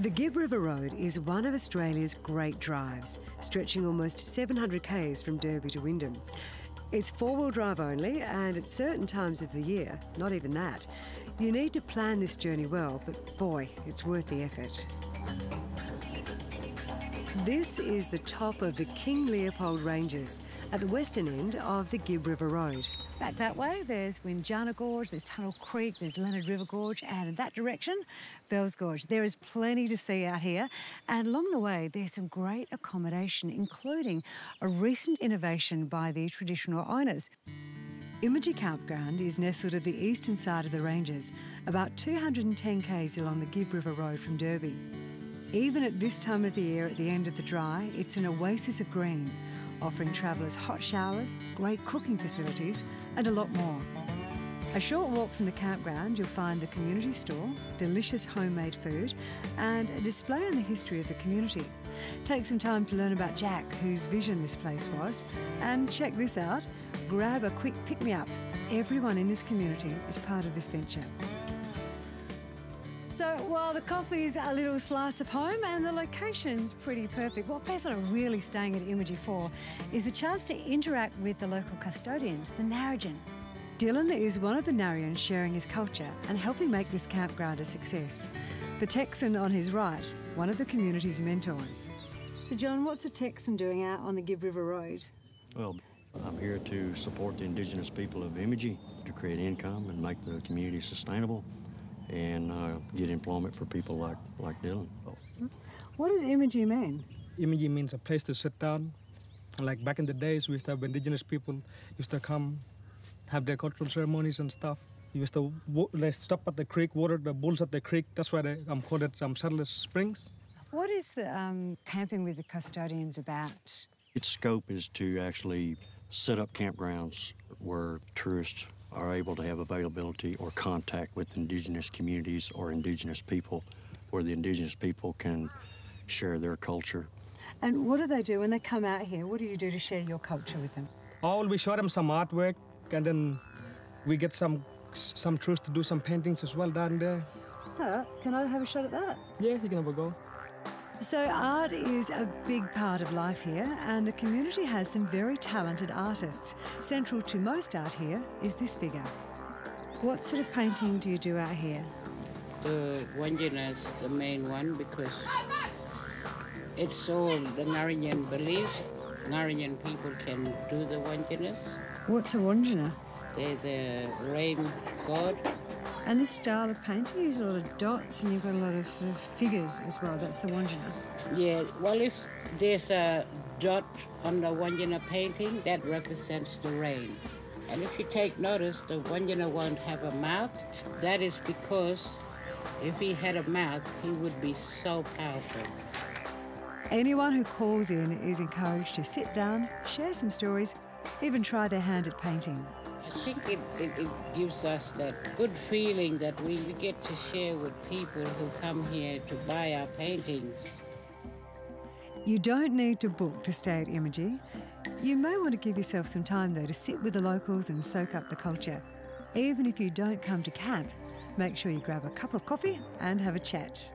The Gibb River Road is one of Australia's great drives, stretching almost 700 k's from Derby to Wyndham. It's four-wheel drive only, and at certain times of the year, not even that. You need to plan this journey well, but boy, it's worth the effort. This is the top of the King Leopold Ranges at the western end of the Gibb River Road. Back that way, there's Windjana Gorge, there's Tunnel Creek, there's Leonard River Gorge, and in that direction, Bell Gorge. There is plenty to see out here, and along the way, there's some great accommodation, including a recent innovation by the traditional owners. Imintji Campground is nestled at the eastern side of the ranges, about 210 k's along the Gibb River Road from Derby. Even at this time of the year, at the end of the dry, it's an oasis of green, offering travellers hot showers, great cooking facilities, and a lot more. A short walk from the campground, you'll find the community store, delicious homemade food, and a display on the history of the community. Take some time to learn about Jack, whose vision this place was, and check this out, grab a quick pick-me-up. Everyone in this community is part of this venture. So while the coffee's a little slice of home and the location's pretty perfect, what people are really staying at Imintji for is the chance to interact with the local custodians, the Narrabeen. Dylan is one of the Narrabeen sharing his culture and helping make this campground a success. The Texan on his right, one of the community's mentors. So John, what's a Texan doing out on the Gibb River Road? Well, I'm here to support the Indigenous people of Imintji, to create income and make the community sustainable, and get employment for people like Dylan. What does Imintji mean? Imintji means a place to sit down. Like back in the days, we used to have Indigenous people used to come, have their cultural ceremonies and stuff. We used to stop at the creek, water the bulls at the creek. That's why they called it Settlers Springs. What is the camping with the custodians about? Its scope is to actually set up campgrounds where tourists are able to have availability or contact with Indigenous communities or Indigenous people, where the Indigenous people can share their culture. And what do they do when they come out here? What do you do to share your culture with them? Oh, we show them some artwork, and then we get some tourists to do some paintings as well down there. All right, can I have a shot at that? Yeah, you can have a go. So art is a big part of life here, and the community has some very talented artists. Central to most art here is this figure. What sort of painting do you do out here? The Windjana is the main one because it's all the Narrabeen beliefs. Narrabeen people can do the Windjanas. What's a Windjana? They're the rain god. And this style of painting is a lot of dots, and you've got a lot of sort of figures as well. That's the Windjana. Yeah, well, if there's a dot on the Windjana painting, that represents the rain. And if you take notice, the Windjana won't have a mouth. That is because if he had a mouth, he would be so powerful. Anyone who calls in is encouraged to sit down, share some stories, even try their hand at painting. I think it gives us that good feeling that we get to share with people who come here to buy our paintings. You don't need to book to stay at Imintji. You may want to give yourself some time, though, to sit with the locals and soak up the culture. Even if you don't come to camp, make sure you grab a cup of coffee and have a chat.